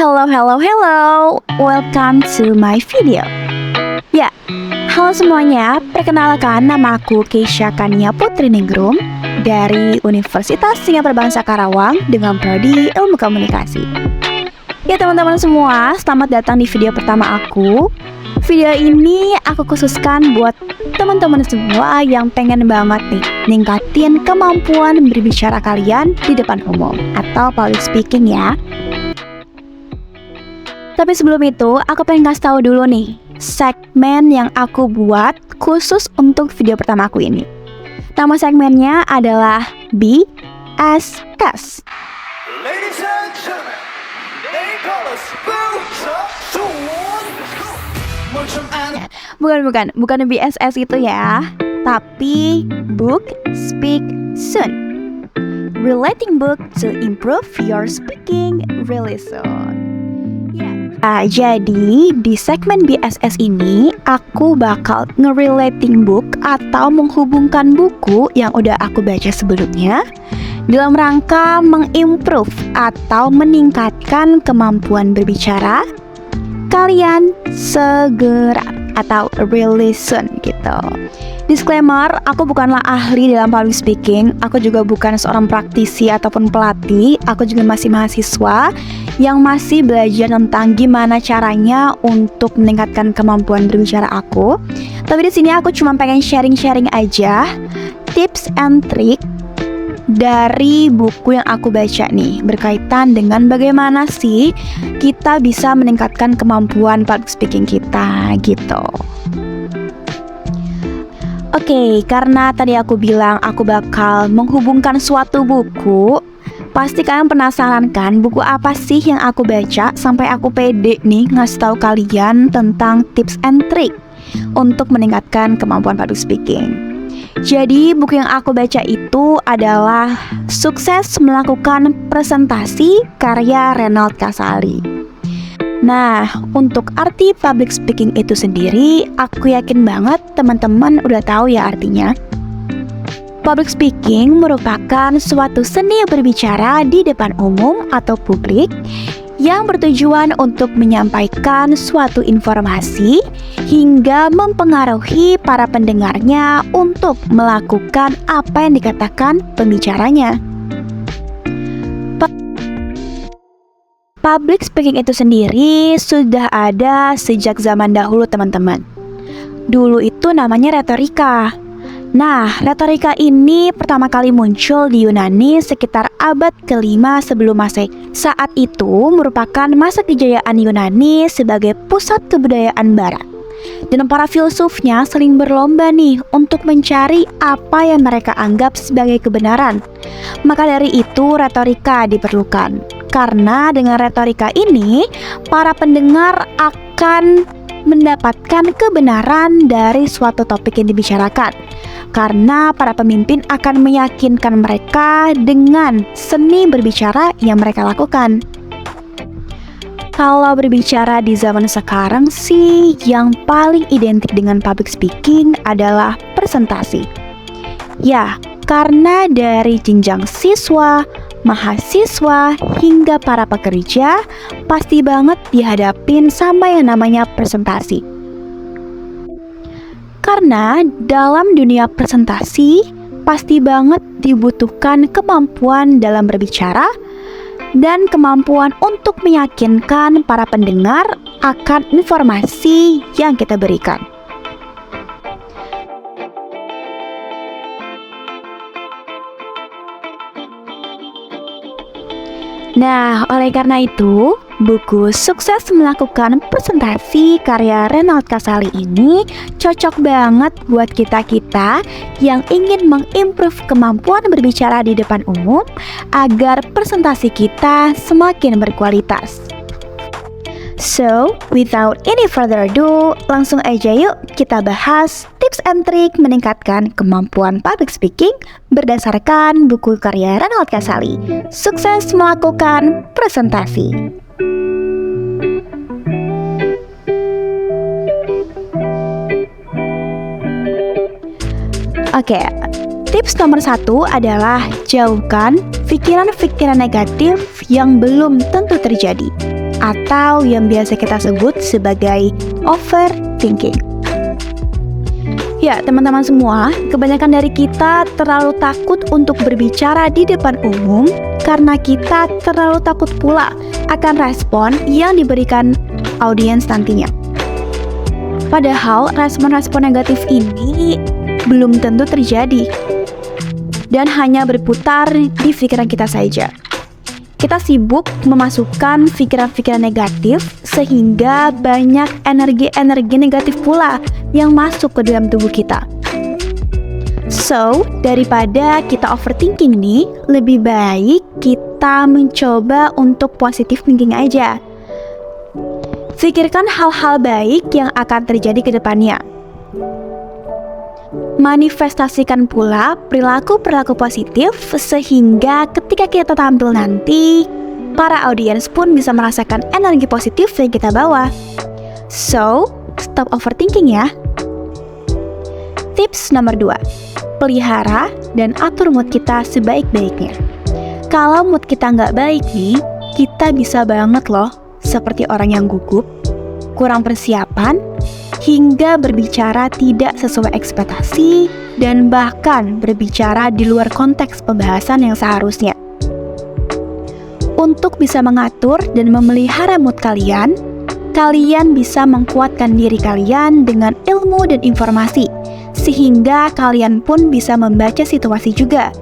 Hello, hello, hello. Welcome to my video. Ya, halo semuanya. Perkenalkan, nama aku Keisha Kania Putri Ningrum dari Universitas Singapura Bangsa Karawang dengan prodi Ilmu Komunikasi. Ya teman-teman semua, selamat datang di video pertama aku. Video ini aku khususkan buat teman-teman semua yang pengen banget nih ningkatin kemampuan berbicara kalian di depan umum atau public speaking ya. Tapi sebelum itu, aku pengen kasih tahu dulu nih segmen yang aku buat khusus untuk video pertama aku ini. Nama segmennya adalah BSS. Ladies and gentlemen, they call us Bukan BSS itu ya, tapi Book Speak Soon. Relating book to improve your speaking really soon. Jadi di segmen BSS ini aku bakal nge-relating book atau menghubungkan buku yang udah aku baca sebelumnya dalam rangka mengimprove atau meningkatkan kemampuan berbicara kalian segera atau really soon gitu. Disclaimer, aku bukanlah ahli dalam public speaking. Aku juga bukan seorang praktisi ataupun pelatih. Aku juga masih mahasiswa yang masih belajar tentang gimana caranya untuk meningkatkan kemampuan berbicara aku. Tapi di sini aku cuma pengen sharing-sharing aja tips and trick dari buku yang aku baca nih berkaitan dengan bagaimana sih kita bisa meningkatkan kemampuan public speaking kita gitu. Oke, karena tadi aku bilang aku bakal menghubungkan suatu buku, pasti kalian penasaran kan buku apa sih yang aku baca sampai aku pede nih ngasih tahu kalian tentang tips and trick untuk meningkatkan kemampuan public speaking. Jadi buku yang aku baca itu adalah Sukses Melakukan Presentasi karya Renald Kasali. Nah, untuk arti public speaking itu sendiri, aku yakin banget teman-teman udah tahu ya artinya. Public speaking merupakan suatu seni berbicara di depan umum atau publik yang bertujuan untuk menyampaikan suatu informasi hingga mempengaruhi para pendengarnya untuk melakukan apa yang dikatakan pembicaranya. Public speaking itu sendiri sudah ada sejak zaman dahulu teman-teman. Dulu itu namanya retorika. Nah, retorika ini pertama kali muncul di Yunani sekitar abad ke-5 sebelum Masehi. Saat itu merupakan masa kejayaan Yunani sebagai pusat kebudayaan barat. Dan para filsufnya saling berlomba nih untuk mencari apa yang mereka anggap sebagai kebenaran. Maka dari itu retorika diperlukan. Karena dengan retorika ini, para pendengar akan mendapatkan kebenaran dari suatu topik yang dibicarakan. Karena para pemimpin akan meyakinkan mereka dengan seni berbicara yang mereka lakukan. Kalau berbicara di zaman sekarang sih, yang paling identik dengan public speaking adalah presentasi. Ya, karena dari jenjang siswa, mahasiswa, hingga para pekerja, pasti banget dihadapin sama yang namanya presentasi. Karena dalam dunia presentasi, pasti banget dibutuhkan kemampuan dalam berbicara dan kemampuan untuk meyakinkan para pendengar akan informasi yang kita berikan. Nah, oleh karena itu, buku Sukses Melakukan Presentasi karya Renald Kasali ini cocok banget buat kita-kita yang ingin mengimprove kemampuan berbicara di depan umum agar presentasi kita semakin berkualitas. So, without any further ado, langsung aja yuk kita bahas tips and trick meningkatkan kemampuan public speaking berdasarkan buku karya Renald Kasali, Sukses Melakukan Presentasi. Oke, tips nomor 1 adalah jauhkan pikiran-pikiran negatif yang belum tentu terjadi. atau yang biasa kita sebut sebagai overthinking. Ya, teman-teman semua, kebanyakan dari kita terlalu takut untuk berbicara di depan umum karena kita terlalu takut pula akan respon yang diberikan audiens nantinya. Padahal respon-respon negatif ini belum tentu terjadi dan hanya berputar di pikiran kita saja. Kita sibuk memasukkan pikiran-pikiran negatif sehingga banyak energi-energi negatif pula yang masuk ke dalam tubuh kita. So, daripada kita overthinking nih, lebih baik kita mencoba untuk positive thinking aja. Pikirkan hal-hal baik yang akan terjadi ke depannya. Manifestasikan pula perilaku-perilaku positif sehingga ketika kita tampil nanti, para audiens pun bisa merasakan energi positif yang kita bawa. So, stop overthinking ya. Tips nomor 2, pelihara dan atur mood kita sebaik-baiknya. Kalau mood kita nggak baik nih, kita bisa banget loh seperti orang yang gugup, kurang persiapan, hingga berbicara tidak sesuai ekspektasi, dan bahkan berbicara di luar konteks pembahasan yang seharusnya. Untuk bisa mengatur dan memelihara mood kalian bisa menguatkan diri kalian dengan ilmu dan informasi, sehingga kalian pun bisa membaca situasi juga.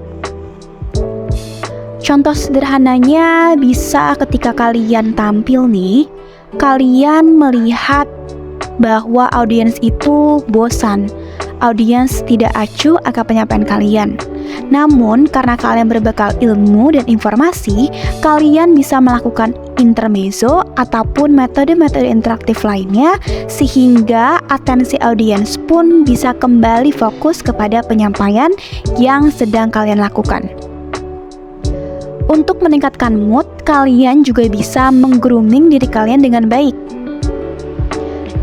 Contoh sederhananya bisa ketika kalian tampil nih, kalian melihat bahwa audiens itu bosan, audiens tidak acuh akan penyampaian kalian. Namun, karena kalian berbekal ilmu dan informasi, kalian bisa melakukan intermezzo ataupun metode-metode interaktif lainnya, sehingga atensi audiens pun bisa kembali fokus kepada penyampaian yang sedang kalian lakukan. Untuk meningkatkan mood, kalian juga bisa meng-grooming diri kalian dengan baik.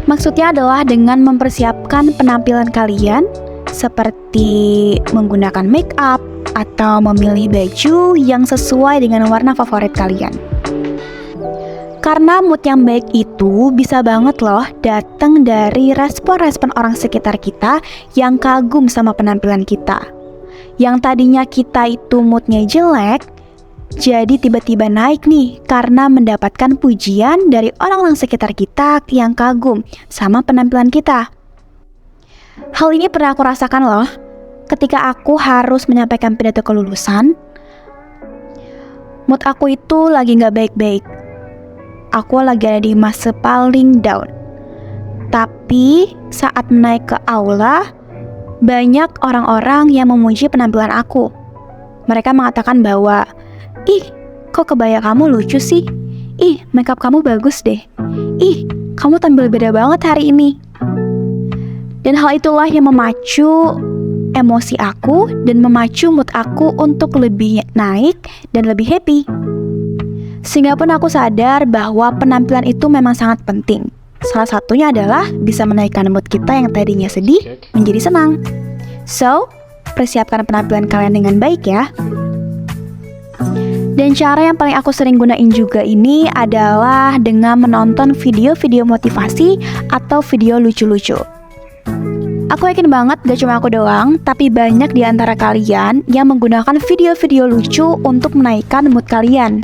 Maksudnya adalah dengan mempersiapkan penampilan kalian seperti menggunakan make up atau memilih baju yang sesuai dengan warna favorit kalian. Karena mood yang baik itu bisa banget loh datang dari respon-respon orang sekitar kita yang kagum sama penampilan kita. Yang tadinya kita itu moodnya jelek, jadi tiba-tiba naik nih karena mendapatkan pujian dari orang-orang sekitar kita yang kagum sama penampilan kita. Hal ini pernah aku rasakan loh ketika aku harus menyampaikan pidato kelulusan. Mood aku itu lagi gak baik-baik. Aku lagi ada di masa paling down. Tapi saat naik ke aula, banyak orang-orang yang memuji penampilan aku. Mereka mengatakan bahwa, "Ih, kok kebaya kamu lucu sih? Ih, makeup kamu bagus deh. Ih, kamu tampil beda banget hari ini." Dan hal itulah yang memacu emosi aku dan memacu mood aku untuk lebih naik dan lebih happy. Sehingga pun aku sadar bahwa penampilan itu memang sangat penting. Salah satunya adalah bisa menaikkan mood kita yang tadinya sedih menjadi senang. So, persiapkan penampilan kalian dengan baik ya. Dan cara yang paling aku sering gunain juga ini adalah dengan menonton video-video motivasi atau video lucu-lucu. Aku yakin banget gak cuma aku doang, tapi banyak di antara kalian yang menggunakan video-video lucu untuk menaikkan mood kalian.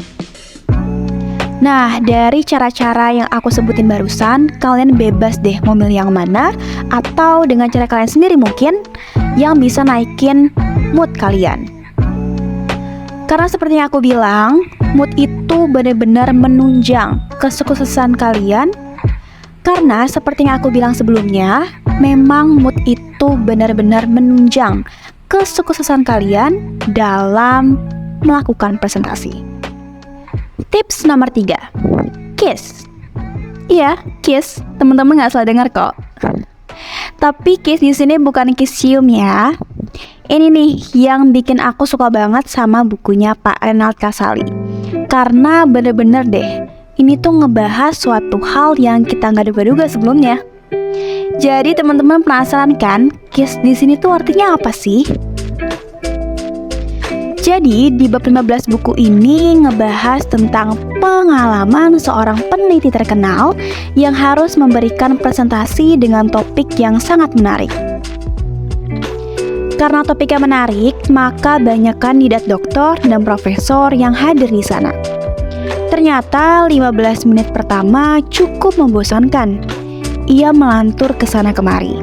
Nah, dari cara-cara yang aku sebutin barusan, kalian bebas deh mau milih yang mana, atau dengan cara kalian sendiri mungkin, yang bisa naikin mood kalian. Karena seperti yang aku bilang, mood itu benar-benar menunjang kesuksesan kalian. Karena seperti yang aku bilang sebelumnya, memang mood itu benar-benar menunjang kesuksesan kalian dalam melakukan presentasi. Tips nomor 3, kiss. Iya, kiss. Teman-teman nggak salah dengar kok. Tapi kiss di sini bukan kiss cium ya. Ini nih yang bikin aku suka banget sama bukunya Pak Renald Kasali. Karena bener-bener deh, ini tuh ngebahas suatu hal yang kita nggak duga-duga sebelumnya. Jadi teman-teman penasaran kan, kiss di sini tuh artinya apa sih? Jadi, di bab 15 buku ini ngebahas tentang pengalaman seorang peneliti terkenal yang harus memberikan presentasi dengan topik yang sangat menarik. Karena topiknya menarik, maka banyak kandidat doktor dan profesor yang hadir di sana. Ternyata 15 menit pertama cukup membosankan. Ia melantur ke sana kemari.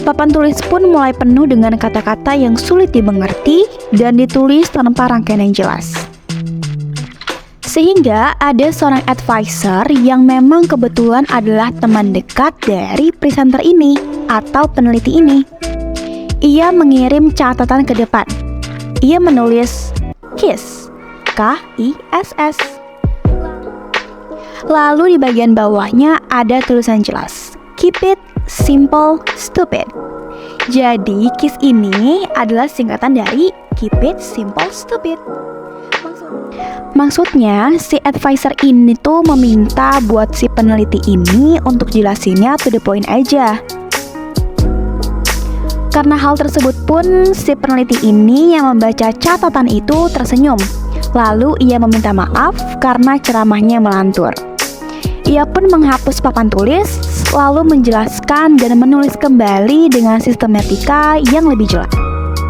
Papan tulis pun mulai penuh dengan kata-kata yang sulit dimengerti dan ditulis tanpa rangkaian yang jelas. Sehingga ada seorang advisor yang memang kebetulan adalah teman dekat dari presenter ini atau peneliti ini. Ia mengirim catatan ke depan. Ia menulis KISS, K-I-S-S. Lalu di bagian bawahnya ada tulisan jelas, Keep it simple, stupid. Jadi, KISS ini adalah singkatan dari Keep it simple, stupid. Maksudnya, si advisor ini tuh meminta buat si peneliti ini untuk jelasinnya to the point aja. Karena hal tersebut pun, si peneliti ini yang membaca catatan itu tersenyum. Lalu ia meminta maaf karena ceramahnya melantur. Ia pun menghapus papan tulis, lalu menjelaskan dan menulis kembali dengan sistematika yang lebih jelas.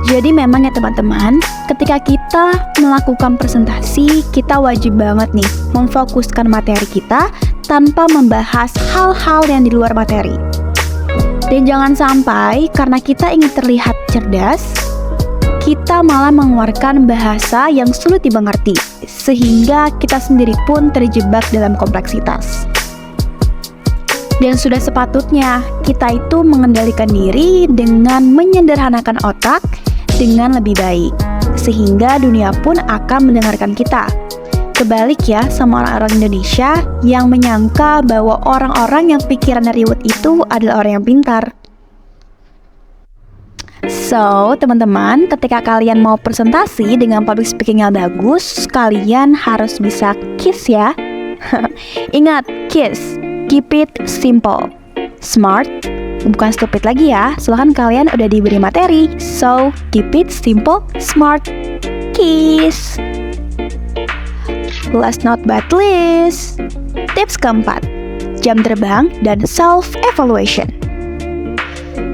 Jadi memang ya teman-teman, ketika kita melakukan presentasi, kita wajib banget nih memfokuskan materi kita tanpa membahas hal-hal yang di luar materi. Dan jangan sampai karena kita ingin terlihat cerdas, kita malah mengeluarkan bahasa yang sulit dimengerti, sehingga kita sendiri pun terjebak dalam kompleksitas. Dan sudah sepatutnya kita itu mengendalikan diri dengan menyederhanakan otak dengan lebih baik, sehingga dunia pun akan mendengarkan kita. Kebalik ya sama orang-orang Indonesia yang menyangka bahwa orang-orang yang pikirannya ribet itu adalah orang yang pintar. So, teman-teman, ketika kalian mau presentasi dengan public speaking yang bagus, kalian harus bisa KISS ya. Ingat, KISS, keep it simple, smart, bukan stupid lagi ya. Soalnya kan kalian udah diberi materi. So, keep it simple, smart, KISS. Last not but least, tips keempat, jam terbang dan self-evaluation.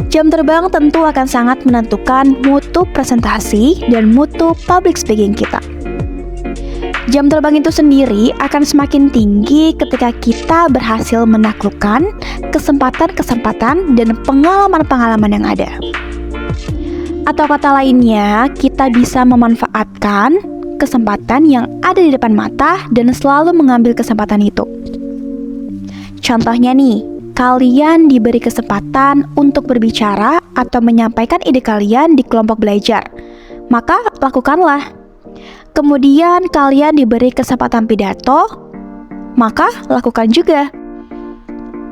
Jam terbang tentu akan sangat menentukan mutu presentasi dan mutu public speaking kita. Jam terbang itu sendiri akan semakin tinggi ketika kita berhasil menaklukkan kesempatan-kesempatan dan pengalaman-pengalaman yang ada. Atau kata lainnya, kita bisa memanfaatkan kesempatan yang ada di depan mata dan selalu mengambil kesempatan itu. Contohnya nih, kalian diberi kesempatan untuk berbicara atau menyampaikan ide kalian di kelompok belajar, maka lakukanlah. Kemudian kalian diberi kesempatan pidato, maka lakukan juga.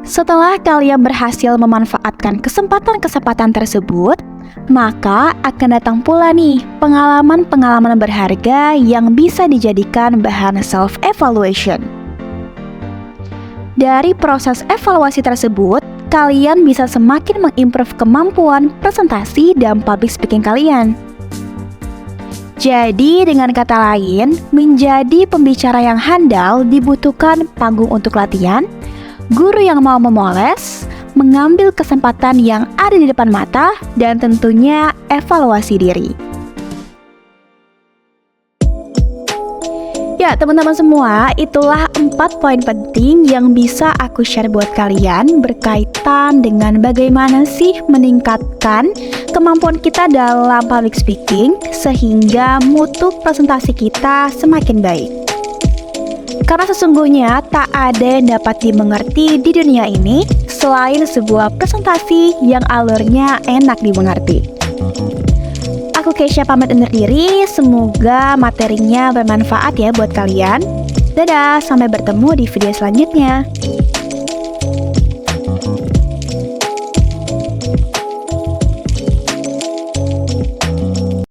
Setelah kalian berhasil memanfaatkan kesempatan-kesempatan tersebut, maka akan datang pula nih pengalaman-pengalaman berharga yang bisa dijadikan bahan self-evaluation. Dari proses evaluasi tersebut, kalian bisa semakin mengimprove kemampuan presentasi dan public speaking kalian. Jadi, dengan kata lain, menjadi pembicara yang handal dibutuhkan panggung untuk latihan, guru yang mau memoles, mengambil kesempatan yang ada di depan mata, dan tentunya evaluasi diri. Ya, teman-teman semua, itulah 4 poin penting yang bisa aku share buat kalian berkaitan dengan bagaimana sih meningkatkan kemampuan kita dalam public speaking sehingga mutu presentasi kita semakin baik. Karena sesungguhnya tak ada yang dapat dimengerti di dunia ini selain sebuah presentasi yang alurnya enak dimengerti. Aku Keisha pamit undur diri, semoga materinya bermanfaat ya buat kalian. Dadah, sampai bertemu di video selanjutnya.